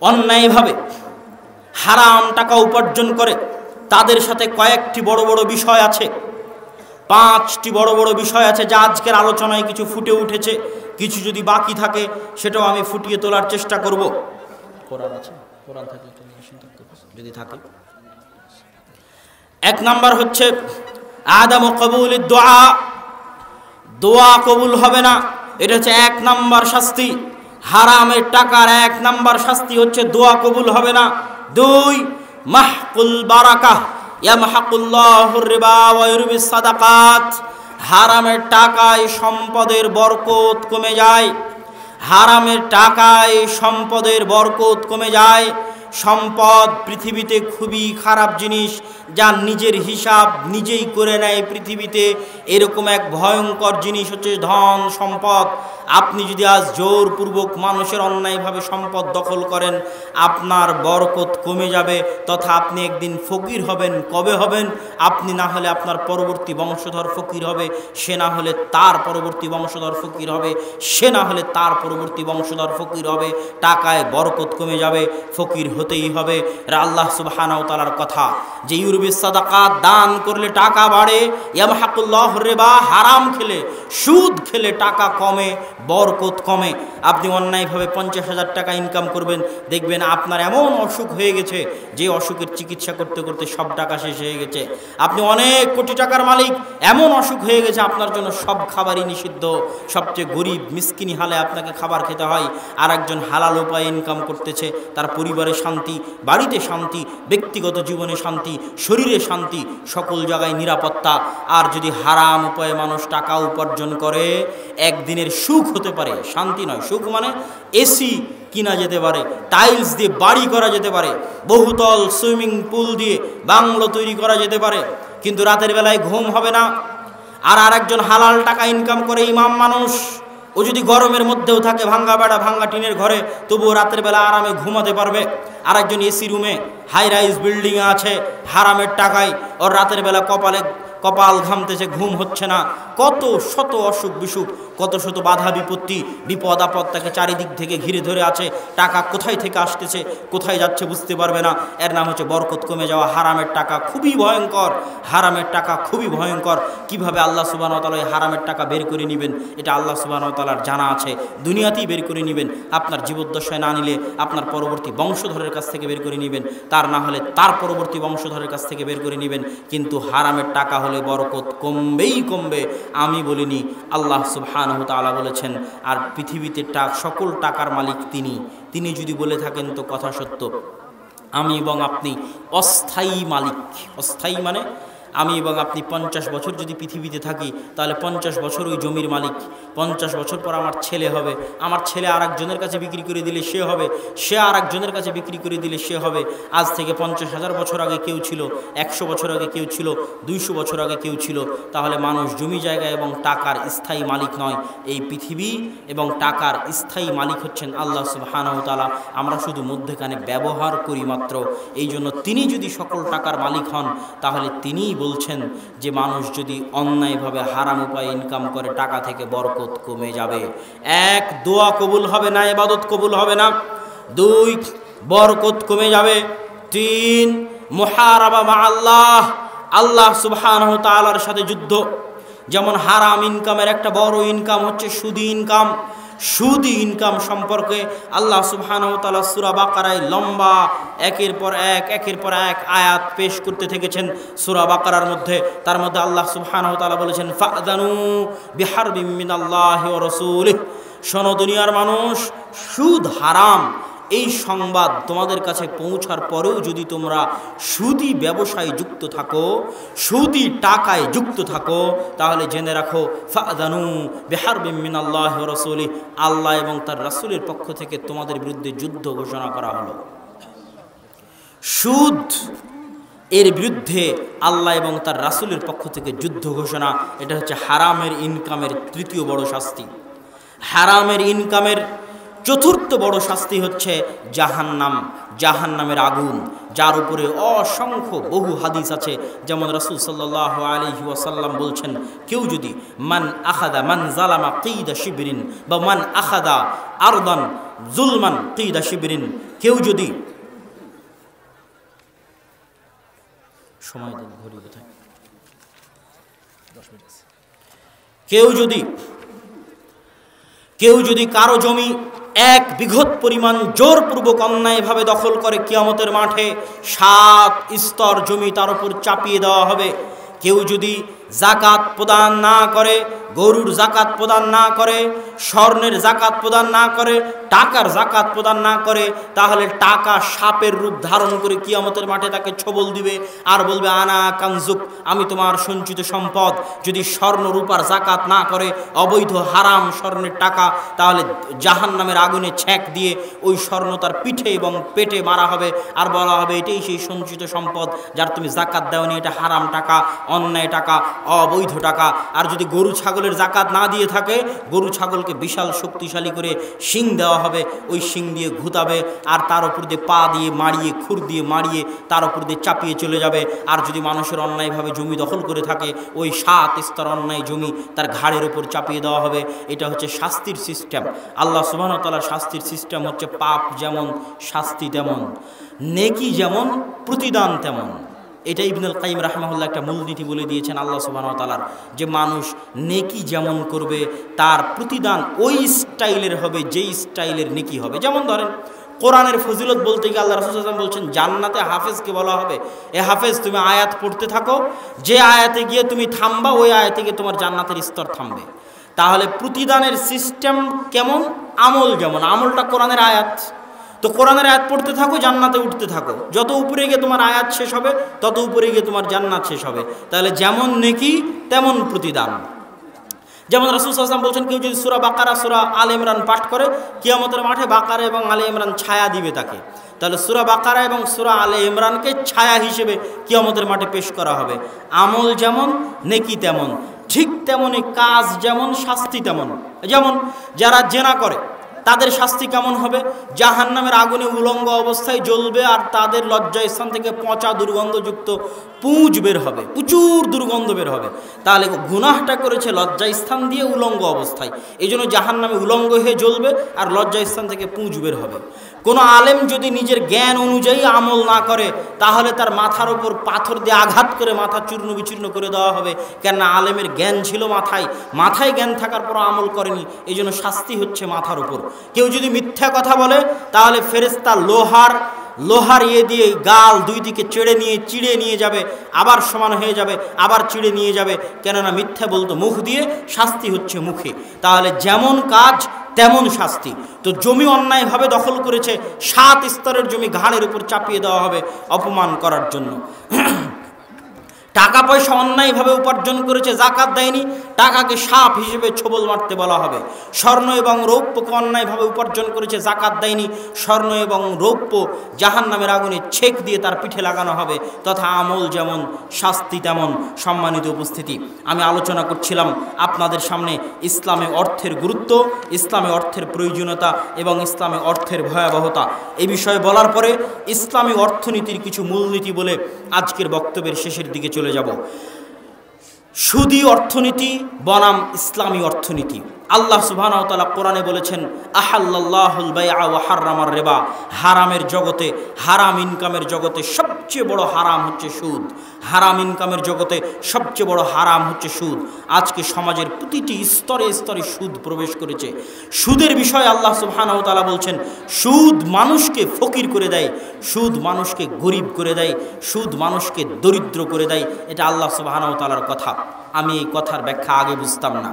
অন্যায়ভাবে হারাম টাকা উপার্জন করে তাদের সাথে কয়েকটি বড় বড় বিষয় আছে, 5টি বড় বড় বিষয় আছে যা আজকের আলোচনায় কিছু ফুটে উঠেছে। কিছু যদি বাকি থাকে সেটাও আমি ফুটিয়ে তোলার চেষ্টা করব। কোরআন আছে, কোরআন থাকলে যদি থাকে। 1 নাম্বার হচ্ছে আদাম কবুল দোয়া, দোয়া কবুল হবে না, এটা হচ্ছে 1 নাম্বার শাস্তি। হারামের টাকার 1 নাম্বার শাস্তি হচ্ছে দোয়া কবুল হবে না। 2 মাহকুল বারাকাহ, ইয়ামহাকুল্লাহুর রিবা ওয়া ইউরবিস সাদাকাত, হারামের টাকায় সম্পদের বরকত কমে যায়, হারামের টাকায় সম্পদের বরকত কমে যায়। সম্পদ পৃথিবীতে খুবই খারাপ জিনিস, যা নিজের হিসাব নিজেই করে নেয় পৃথিবীতে, এরকম এক ভয়ঙ্কর জিনিস হচ্ছে ধন সম্পদ। আপনি যদি আজ জোরপূর্বক মানুষের অন্যায়ভাবে সম্পদ দখল করেন, আপনার বরকত কমে যাবে, তথা আপনি একদিন ফকির হবেন। কবে হবেন? আপনি না হলে আপনার পরবর্তী বংশধর ফকির হবে, সে না হলে তার পরবর্তী বংশধর ফকির হবে, সে না হলে তার পরবর্তী বংশধর ফকির হবে। টাকায় বরকত কমে যাবে, ফকির হতেই হবে। আল্লাহ সুবহানাহু ওয়া তাআলার কথা যে ইউরবিস সাদাকাত, দান করলে টাকা বাড়ে, ইয়ামহাকুল্লাহুর রিবা, হারাম খেলে সুদ খেলে টাকা কমে, বরকত কমে। আপনি অন্যায়ভাবে 50,000 টাকা ইনকাম করবেন, দেখবেন আপনার এমন অসুখ হয়ে গেছে যে অসুখের চিকিৎসা করতে করতে সব টাকা শেষ হয়ে গেছে। আপনি অনেক কোটি টাকার মালিক, এমন অসুখ হয়ে গেছে আপনার জন্য সব খাবারই নিষিদ্ধ, সবচেয়ে গরিব মিসকিনি হালে আপনাকে খাবার খেতে হয়। আর একজন হালাল উপায়ে ইনকাম করতেছে, তার পরিবারে শান্তি, বাড়িতে শান্তি, ব্যক্তিগত জীবনে শান্তি, শরীরে শান্তি, সকল জায়গায় নিরাপত্তা। আর যদি হারাম উপায়ে মানুষ টাকা উপার্জন করে, একদিনের সুখ হতে পারে, শান্তি নয়। সুখ মানে এসি কিনা যেতে পারে, টাইলস দিয়ে বাড়ি করা যেতে পারে, বহুতল সুইমিং পুল দিয়ে বাংলো তৈরি করা যেতে পারে, কিন্তু রাতের বেলায় ঘুম হবে না। আর আরেকজন হালাল টাকা ইনকাম করে ইমাম মানুষ, ও যদি গরমের মধ্যেও থাকে, ভাঙ্গা বেড়া ভাঙ্গা টিনের ঘরে, তবুও রাতের বেলা আরামে ঘুমাতে পারবে। আরেকজন এসি রুমে হাই রাইজ বিল্ডিংয়ে আছে, হারামের টাকায় ওর রাতের বেলা কপাল ঘামতেছে, ঘুম হচ্ছে না। কত শত অসুখ বিসুখ, কত শত বাধা বিপত্তি, বিপদ আপদ তাকে চারিদিক থেকে ঘিরে ধরে আছে। টাকা কোথায় থেকে আসতেছে, কোথায় যাচ্ছে বুঝতে পারবে না। এর নাম হচ্ছে বরকত কমে যাওয়া। হারামের টাকা খুবই ভয়ঙ্কর, হারামের টাকা খুবই ভয়ঙ্কর। কিভাবে আল্লাহ সুবহানাহু ওয়া তাআলা এই হারামের টাকা বের করে নেবেন, এটা আল্লাহ সুবহানাহু ওয়া তাআলার জানা আছে। দুনিয়াতেই বের করে নেবেন, আপনার জীবদ্দশায় না নিলে আপনার পরবর্তী বংশধরের কাছ থেকে বের করে নেবেন, তার না হলে তার পরবর্তী বংশধরের কাছ থেকে বের করে নেবেন। কিন্তু হারামের টাকা হলে বরকত কমবেই কমবে। আমি বলিনি, আল্লাহ সুবহানাহু ওয়া তাআলা বলেছেন। আর পৃথিবীতে সকল টাকার মালিক তিনি যদি বলে থাকেন তো কথা সত্য। আমি এবং আপনি অস্থায়ী মালিক। অস্থায়ী মানে আমি এবং আপনি 50 বছর যদি পৃথিবীতে থাকি, তাহলে 50 বছর ওই জমির মালিক। 50 বছর পর আমার ছেলে হবে, আমার ছেলে আর একজনের কাছে বিক্রি করে দিলে সে হবে, সে আর একজনের কাছে বিক্রি করে দিলে সে হবে। আজ থেকে 50,000 বছর আগে কেউ ছিল, 100 বছর আগে কেউ ছিল, 200 বছর আগে কেউ ছিল। তাহলে মানুষ জমি জায়গা এবং টাকার স্থায়ী মালিক নয়। এই পৃথিবী এবং টাকার স্থায়ী মালিক হচ্ছেন আল্লাহ সুবহানাহু ওয়া তাআলা। আমরা শুধু মধ্যখানে ব্যবহার করি মাত্র। এই জন্য তিনি যদি সকল টাকার মালিক হন, তাহলে তিনি বলছেন যে মানুষ যদি অন্যায়ভাবে হারাম উপায়ে ইনকাম করে, টাকা থেকে বরকত কমে যাবে। 1, দোয়া কবুল হবে না, ইবাদত কবুল হবে না। 2, বরকত কমে যাবে। 3, মুহারাবা মা আল্লাহ, আল্লাহ সুবহানাহু ওয়া তাআলার সাথে যুদ্ধ। যেমন হারাম ইনকামের একটা বড় ইনকাম হচ্ছে সুদি ইনকাম। সুদি ইনকাম সম্পর্কে আল্লাহ সুবহানাহু ওয়া তাআলা সূরা বাকারায় লম্বা একের পর এক আয়াত পেশ করতে থেকেছেন সূরা বাকারার মধ্যে। তার মধ্যে আল্লাহ সুবহানাহু ওয়া তাআলা বলেছেন, ফাআযানু বিহারবিম মিনাল্লাহি ওয়া রাসূলিহি। শোনো দুনিয়ার মানুষ, সুদ হারাম এই সংবাদ তোমাদের কাছে পৌঁছার পরেও যদি তোমরা সুদি ব্যবসায় যুক্ত থাকো, সুদি টাকায় যুক্ত থাকো, তাহলে জেনে রাখো, ফাআযানু বিহারবিম মিনাল্লাহি ওয়া রাসূলিহি, আল্লাহ এবং তার রাসূলের পক্ষ থেকে তোমাদের বিরুদ্ধে যুদ্ধ ঘোষণা করা হলো। সুদ এর বিরুদ্ধে আল্লাহ এবং তার রাসূলের পক্ষ থেকে যুদ্ধ ঘোষণা। এটা হচ্ছে হারামের ইনকামের তৃতীয় বড় শাস্তি। হারামের ইনকামের চতুর্থ বড় শাস্তি হচ্ছে জাহান্নাম, জাহান্নামের আগুন, যার উপরে অসংখ্য বহু হাদিস আছে। যেমন রাসূল সাল্লাল্লাহু আলাইহি ওয়াসাল্লাম বলছেন, কেউ যদি মান জালামা কিদা শিবরিন বা মান আখাদা আরদান জুলমান কিদা শিবরিন, কেউ যদি সময় দেন ঘড়ি কোথায়, কেউ যদি কারো জমি 1 বিঘত পরিমাণ জোরপূর্বক অন্যায়ভাবে দখল করে, কিয়ামতের মাঠে 7 স্তর জমি তার উপর চাপিয়ে দেওয়া হবে। কেউ যদি জাকাত প্রদান না করে, গরুর জাকাত প্রদান না করে, স্বর্ণের জাকাত প্রদান না করে, টাকার জাকাত প্রদান না করে, তাহলে টাকা সাপের রূপ ধারণ করে কিয়ামতের মাঠে তাকে ছোবল দিবে আর বলবে আনা কানজুক, আমি তোমার সঞ্চিত সম্পদ। যদি স্বর্ণ রূপার জাকাত না করে, অবৈধ হারাম স্বর্ণের টাকা, তাহলে জাহান্নামের আগুনে ছ্যাঁক দিয়ে ওই স্বর্ণ তার পিঠে এবং পেটে মারা হবে আর বলা হবে এটাই সেই সঞ্চিত সম্পদ যার তুমি জাকাত দেওনি, এটা হারাম টাকা, অন্যায় টাকা, অবৈধ টাকা। আর যদি গরু ছাগলের জাকাত না দিয়ে থাকে, গরু ছাগলকে বিশাল শক্তিশালী করে শিং দেওয়া হবে, ওই শিং দিয়ে ঘুতাবে আর তার উপর দিয়ে পা দিয়ে মারিয়ে, খুর দিয়ে মারিয়ে তার উপর দিয়ে চাপিয়ে চলে যাবে। আর যদি মানুষের অন্যায়ভাবে জমি দখল করে থাকে, ওই 7 স্তর অন্যায় জমি তার ঘাড়ের উপর চাপিয়ে দেওয়া হবে। এটা হচ্ছে শাস্তির সিস্টেম। আল্লাহ সুবহানাহু ওয়া তাআলার শাস্তির সিস্টেম হচ্ছে পাপ যেমন শাস্তি তেমন, নেকি যেমন প্রতিদান তেমন। এটা ইবনুল কাইয়িম রাহিমাহুল্লাহ একটা মূলনীতি বলে দিয়েছেন আল্লাহ সুবহানাহু ওয়া তাআলার, যে মানুষ নেকি যেমন করবে তার প্রতিদান ওই স্টাইলের হবে যেই স্টাইলের নেকি হবে। যেমন ধরেন কোরআনের ফজিলত বলতে গিয়ে আল্লাহ রাসূল সাল্লাল্লাহু আলাইহি ওয়াসাল্লাম বলছেন, জান্নাতে হাফেজকে বলা হবে, এ হাফেজ তুমি আয়াত পড়তে থাকো, যে আয়াতে গিয়ে তুমি থামবা ওই আয়াতে গিয়ে তোমার জান্নাতের স্তর থামবে। তাহলে প্রতিদানের সিস্টেম কেমন? আমল যেমন, আমলটা কোরআনের আয়াত। তো কোরআনের আয়াত পড়তে থাকো, জান্নাতে উঠতে থাকো, যত উপরে গিয়ে তোমার আয়াত শেষ হবে তত উপরে গিয়ে তোমার জান্নাত শেষ হবে। তাহলে যেমন নেকি তেমন প্রতিদান। যেমন রাসূল সাল্লাল্লাহু আলাইহি ওয়াসাল্লাম বলছেন, কেউ যদি সূরা বাকারা, সূরা আলে ইমরান পাঠ করে, কিয়ামতের মাঠে বাকারা এবং আলে ইমরান ছায়া দিবে তাকে। তাহলে সূরা বাকারা এবং সূরা আলে ইমরানকে ছায়া হিসেবে কিয়ামতের মাঠে পেশ করা হবে। আমল যেমন, নেকি তেমন। ঠিক তেমনই কাজ যেমন, শাস্তি তেমন। যেমন যারা জেনা করে তাদের শাস্তি কেমন হবে? জাহান্নামের আগুনে উলঙ্গ অবস্থায় জ্বলবে আর তাদের লজ্জাস্থান থেকে পচা দুর্গন্ধযুক্ত পুঁজ বের হবে, প্রচুর দুর্গন্ধ বের হবে। তাহলে গুনাহটা করেছে লজ্জাস্থান দিয়ে উলঙ্গ অবস্থায়, এই জন্য জাহান্নামে উলঙ্গ হয়ে জ্বলবে আর লজ্জাস্থান থেকে পুঁজ বের হবে। কোনো আলেম যদি নিজের জ্ঞান অনুযায়ী আমল না করে, তাহলে তার মাথার উপর পাথর দিয়ে আঘাত করে মাথা চূর্ণ বিচূর্ণ করে দেওয়া হবে। কেননা আলেমের জ্ঞান ছিল মাথায় জ্ঞান থাকার পর আমল করেনি, এই জন্য শাস্তি হচ্ছে মাথার উপর। কেউ যদি মিথ্যা কথা বলে, তাহলে ফেরেশতা লোহার দিয়ে গাল 2 দিকে চিড়ে নিয়ে যাবে, আবার সমান হয়ে যাবে, আবার চিড়ে নিয়ে যাবে। কেননা মিথ্যা বলতো মুখ দিয়ে, শাস্তি হচ্ছে মুখে। তাহলে যেমন কাজ তেমন শাস্তি। তো জমি অন্যায়ভাবে দখল করেছে, 7 স্তরের জমি ঘাড়ের উপর চাপিয়ে দেওয়া হবে অপমান করার জন্য। টাকা পয়সা অন্যায়ভাবে উপার্জন করেছে, জাকাত দেয়নি, টাকাকে সাপ হিসেবে ছোবল মারতে বলা হবে। স্বর্ণ এবং রৌপ্যকে অন্যায়ভাবে উপার্জন করেছে, জাকাত দেয়নি, স্বর্ণ এবং রৌপ্য জাহান্নামের আগুনে ছেক দিয়ে তার পিঠে লাগানো হবে। তথা আমল যেমন, শাস্তি তেমন। সম্মানিত উপস্থিতি, আমি আলোচনা করছিলাম আপনাদের সামনে ইসলামে অর্থের গুরুত্ব, ইসলামে অর্থের প্রয়োজনীয়তা এবং ইসলামে অর্থের ভয়াবহতা। এই বিষয়ে বলার পরে ইসলামী অর্থনীতির কিছু মূলনীতি বলে আজকের বক্তব্যের শেষের দিকে চলে যাব। সুদী অর্থনীতি বনাম ইসলামী অর্থনীতি। আল্লাহ সুবহানাহু ওয়া তাআলা কোরআনে বলেছেন, আহাল্লাল্লাহুল বাইআ ওয়া হারামার রিবা। হারামের জগতে, হারাম ইনকামের জগতে সবচেয়ে বড় হারাম হচ্ছে সুদ। হারাম ইনকামের জগতে সবচেয়ে বড় হারাম হচ্ছে সুদ। আজকে সমাজের প্রতিটি স্তরে স্তরে সুদ প্রবেশ করেছে। সুদের বিষয়ে আল্লাহ সুবহানাহু ওয়া তাআলা বলছেন, সুদ মানুষকে ফকির করে দেয়, সুদ মানুষকে গরিব করে দেয়, সুদ মানুষকে দরিদ্র করে দেয়। এটা আল্লাহ সুবহানাহু ওয়া তাআলার কথা। আমি এই কথার ব্যাখ্যা আগে বুঝতাম না।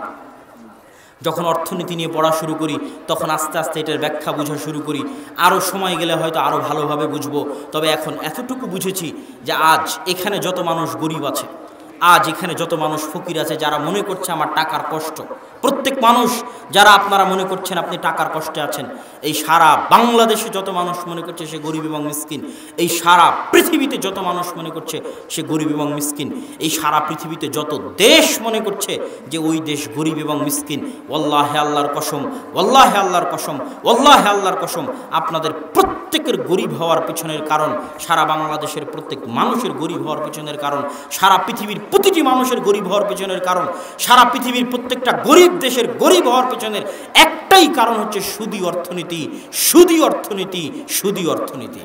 যখন অর্থনীতি নিয়ে পড়া শুরু করি, তখন আস্তে আস্তে এটার ব্যাখ্যা বোঝা শুরু করি। আরও সময় গেলে হয়তো আরও ভালোভাবে বুঝবো। তবে এখন এতটুকু বুঝেছি যে আজ এখানে যত মানুষ গরিব আছে, আজ এখানে যত মানুষ ফকির আছে, যারা মনে করছে আমার টাকার কষ্ট, প্রত্যেক মানুষ যারা আপনারা মনে করছেন আপনি টাকার কষ্টে আছেন, এই সারা বাংলাদেশে যত মানুষ মনে করছে সে গরিব এবং মিসকিন, এই সারা পৃথিবীতে যত মানুষ মনে করছে সে গরিব এবং মিসকিন, এই সারা পৃথিবীতে যত দেশ মনে করছে যে ওই দেশ গরিব এবং মিসকিন, ওয়াল্লাহে আল্লাহর কসম, ওয়াল্লাহে আল্লাহর কসম, ওয়াল্লাহে আল্লাহর কসম, আপনাদের প্রত্যেকের গরিব হওয়ার পিছনের কারণ, সারা বাংলাদেশের প্রত্যেক মানুষের গরিব হওয়ার পিছনের কারণ, সারা পৃথিবীর প্রতিটি মানুষের গরিব হওয়ার পিছনের কারণ, সারা পৃথিবীর প্রত্যেকটা গরিব দেশের গরিব হওয়ার পিছনের একটাই কারণ হচ্ছে সুদী অর্থনীতি, সুদী অর্থনীতি, সুদী অর্থনীতি।